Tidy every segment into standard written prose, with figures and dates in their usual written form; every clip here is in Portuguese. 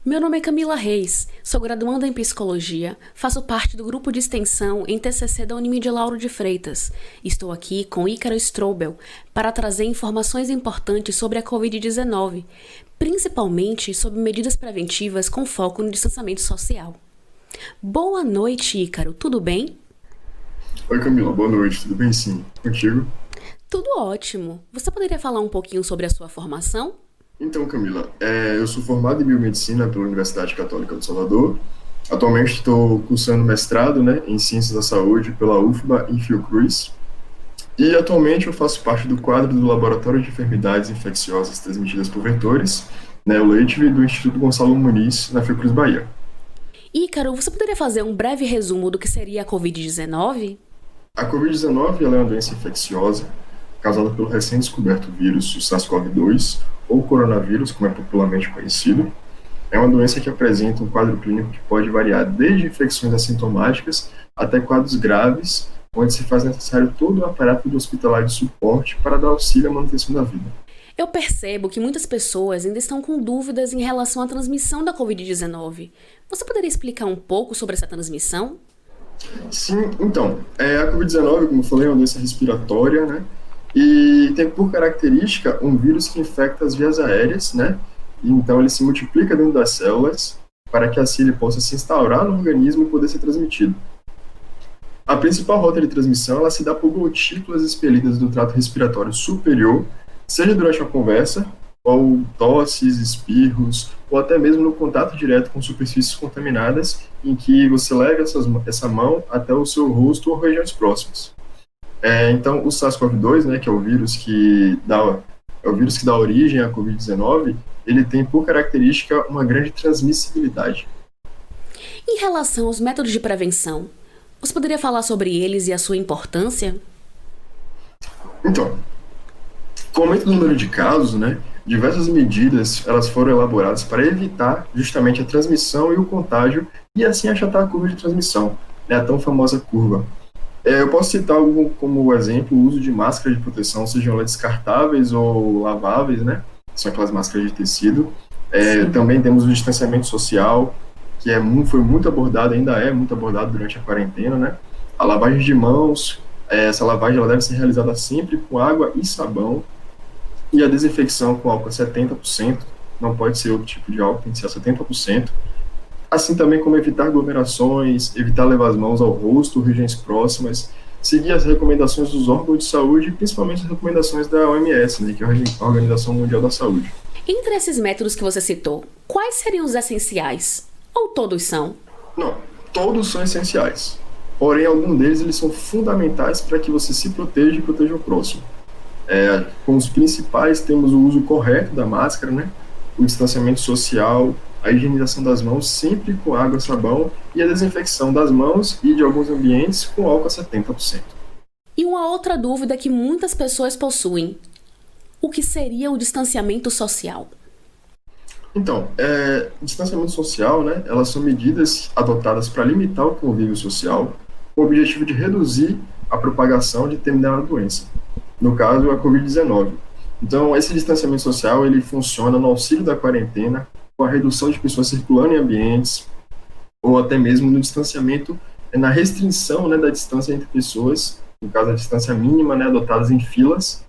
Meu nome é Camila Reis, sou graduanda em Psicologia, faço parte do grupo de extensão em TCC da Unimídia Lauro de Freitas. Estou aqui com Ícaro Strobel para trazer informações importantes sobre a Covid-19, principalmente sobre medidas preventivas com foco no distanciamento social. Boa noite, Ícaro, tudo bem? Oi Camila, boa noite, tudo bem sim? Contigo? Tudo ótimo. Você poderia falar um pouquinho sobre a sua formação? Então Camila, eu sou formado em Biomedicina pela Universidade Católica do Salvador. Atualmente estou cursando mestrado, em Ciências da Saúde pela UFBA em Fiocruz. E atualmente eu faço parte do quadro do Laboratório de Enfermidades Infecciosas Transmitidas por Vetores, o LEITV do Instituto Gonçalo Muniz, na Fiocruz, Bahia. Ícaro, você poderia fazer um breve resumo do que seria a Covid-19? A Covid-19 ela é uma doença infecciosa causada pelo recém-descoberto vírus, o SARS-CoV-2, ou coronavírus, como é popularmente conhecido. É uma doença que apresenta um quadro clínico que pode variar desde infecções assintomáticas até quadros graves, onde se faz necessário todo o aparato do hospitalar de suporte para dar auxílio à manutenção da vida. Eu percebo que muitas pessoas ainda estão com dúvidas em relação à transmissão da Covid-19. Você poderia explicar um pouco sobre essa transmissão? Sim, então, a Covid-19, como eu falei, é uma doença respiratória, E tem por característica um vírus que infecta as vias aéreas, E então ele se multiplica dentro das células para que assim ele possa se instaurar no organismo e poder ser transmitido. A principal rota de transmissão ela se dá por gotículas expelidas do trato respiratório superior, seja durante uma conversa, ou tosses, espirros, ou até mesmo no contato direto com superfícies contaminadas, em que você leva essa mão até o seu rosto ou regiões próximas. Então, o SARS-CoV-2, que é o vírus que dá origem à Covid-19, ele tem por característica uma grande transmissibilidade. Em relação aos métodos de prevenção, você poderia falar sobre eles e a sua importância? Então, com o aumento do número de casos, diversas medidas elas foram elaboradas para evitar justamente a transmissão e o contágio e assim achatar a curva de transmissão, a tão famosa curva. Eu posso citar como exemplo o uso de máscaras de proteção, sejam elas descartáveis ou laváveis, São aquelas máscaras de tecido. Também temos o distanciamento social, que foi muito abordado, ainda é muito abordado durante a quarentena, A lavagem de mãos, essa lavagem ela deve ser realizada sempre com água e sabão. E a desinfecção com álcool a 70%, não pode ser outro tipo de álcool, tem que ser a 70%. Assim também como evitar aglomerações, evitar levar as mãos ao rosto, regiões próximas, seguir as recomendações dos órgãos de saúde e principalmente as recomendações da OMS, que é a Organização Mundial da Saúde. Entre esses métodos que você citou, quais seriam os essenciais? Ou todos são? Não, todos são essenciais. Porém, alguns deles eles são fundamentais para que você se proteja e proteja o próximo. Com os principais, temos o uso correto da máscara, O distanciamento social, a higienização das mãos sempre com água e sabão e a desinfecção das mãos e de alguns ambientes com álcool a 70%. E uma outra dúvida que muitas pessoas possuem: o que seria o distanciamento social? Então, distanciamento social, elas são medidas adotadas para limitar o convívio social com o objetivo de reduzir a propagação de determinada doença. No caso, a Covid-19. Então, esse distanciamento social, ele funciona no auxílio da quarentena, com a redução de pessoas circulando em ambientes, ou até mesmo no distanciamento, na restrição, da distância entre pessoas, no caso, a distância mínima, adotadas em filas.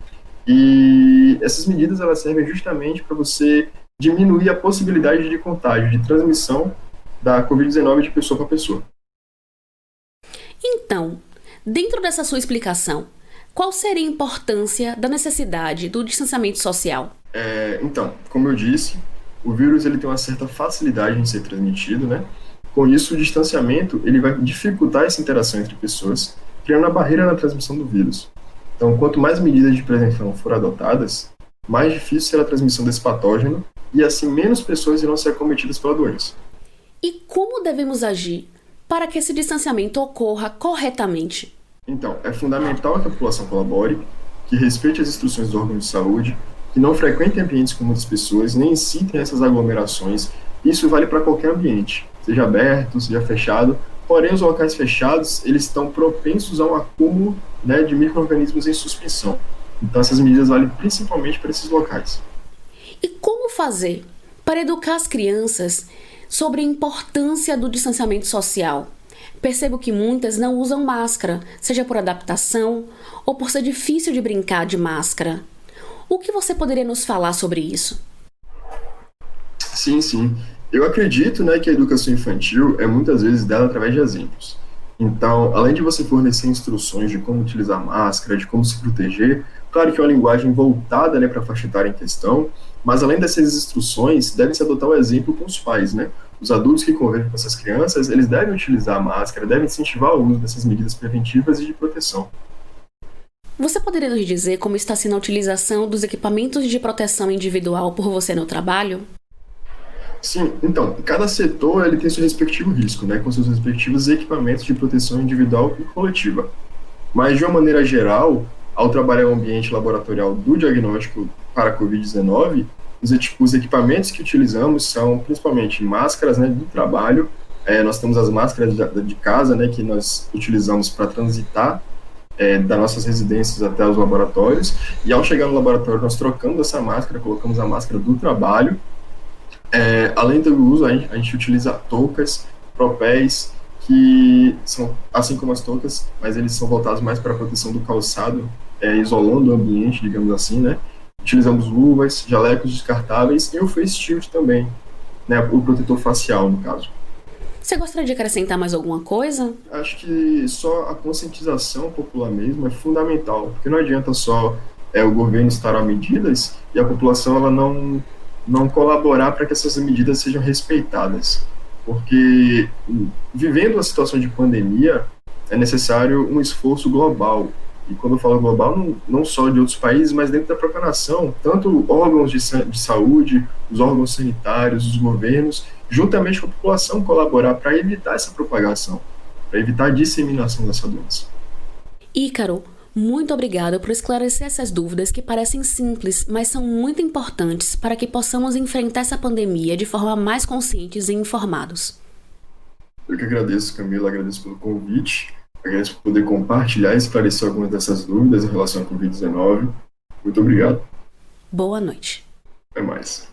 E essas medidas, elas servem justamente para você diminuir a possibilidade de contágio, de transmissão da Covid-19 de pessoa para pessoa. Então, dentro dessa sua explicação, qual seria a importância da necessidade do distanciamento social? Então, como eu disse, o vírus ele tem uma certa facilidade em ser transmitido, Com isso, o distanciamento ele vai dificultar essa interação entre pessoas, criando a barreira na transmissão do vírus. Então, quanto mais medidas de prevenção forem adotadas, mais difícil será a transmissão desse patógeno e assim menos pessoas irão ser acometidas pela doença. E como devemos agir para que esse distanciamento ocorra corretamente? Então, é fundamental que a população colabore, que respeite as instruções dos órgãos de saúde, que não frequentem ambientes com muitas pessoas, nem incitem essas aglomerações. Isso vale para qualquer ambiente, seja aberto, seja fechado. Porém, os locais fechados, eles estão propensos a um acúmulo, de micro-organismos em suspensão. Então, essas medidas valem principalmente para esses locais. E como fazer para educar as crianças sobre a importância do distanciamento social. Percebo que muitas não usam máscara, seja por adaptação ou por ser difícil de brincar de máscara. O que você poderia nos falar sobre isso? Sim, sim. Eu acredito, né, que a educação infantil é muitas vezes dada através de exemplos. Então, além de você fornecer instruções de como utilizar máscara, de como se proteger, claro que é uma linguagem voltada, né, para a faixa etária em questão, mas além dessas instruções, deve-se adotar o exemplo com os pais, né? Os adultos que convivem com essas crianças, eles devem utilizar a máscara, devem incentivar o uso dessas medidas preventivas e de proteção. Você poderia nos dizer como está sendo a utilização dos equipamentos de proteção individual por você no trabalho? Sim, então, cada setor ele tem seu respectivo risco, né, com seus respectivos equipamentos de proteção individual e coletiva. Mas, de uma maneira geral, ao trabalhar em um ambiente laboratorial do diagnóstico para a Covid-19, os equipamentos que utilizamos são principalmente máscaras, né, do trabalho. Nós temos as máscaras de casa, né, que nós utilizamos para transitar das nossas residências até os laboratórios. E ao chegar no laboratório, nós trocamos essa máscara, colocamos a máscara do trabalho. Além do uso, a gente utiliza toucas, propés, que são, assim como as toucas, mas eles são voltados mais para a proteção do calçado, isolando o ambiente, digamos assim, né? Utilizamos luvas, jalecos descartáveis e o face shield também, né? O protetor facial, no caso. Você gostaria de acrescentar mais alguma coisa? Acho que só a conscientização popular mesmo é fundamental, porque não adianta só o governo instaurar medidas e a população ela não colaborar para que essas medidas sejam respeitadas. Porque vivendo uma situação de pandemia, é necessário um esforço global. E quando eu falo global, não só de outros países, mas dentro da própria nação, tanto órgãos de saúde, os órgãos sanitários, os governos, juntamente com a população, colaborar para evitar essa propagação, para evitar a disseminação dessa doença. Ícaro, muito obrigada por esclarecer essas dúvidas que parecem simples, mas são muito importantes para que possamos enfrentar essa pandemia de forma mais conscientes e informados. Eu que agradeço, Camila, agradeço pelo convite, agradeço por poder compartilhar e esclarecer algumas dessas dúvidas em relação à Covid-19. Muito obrigado. Boa noite. Até mais.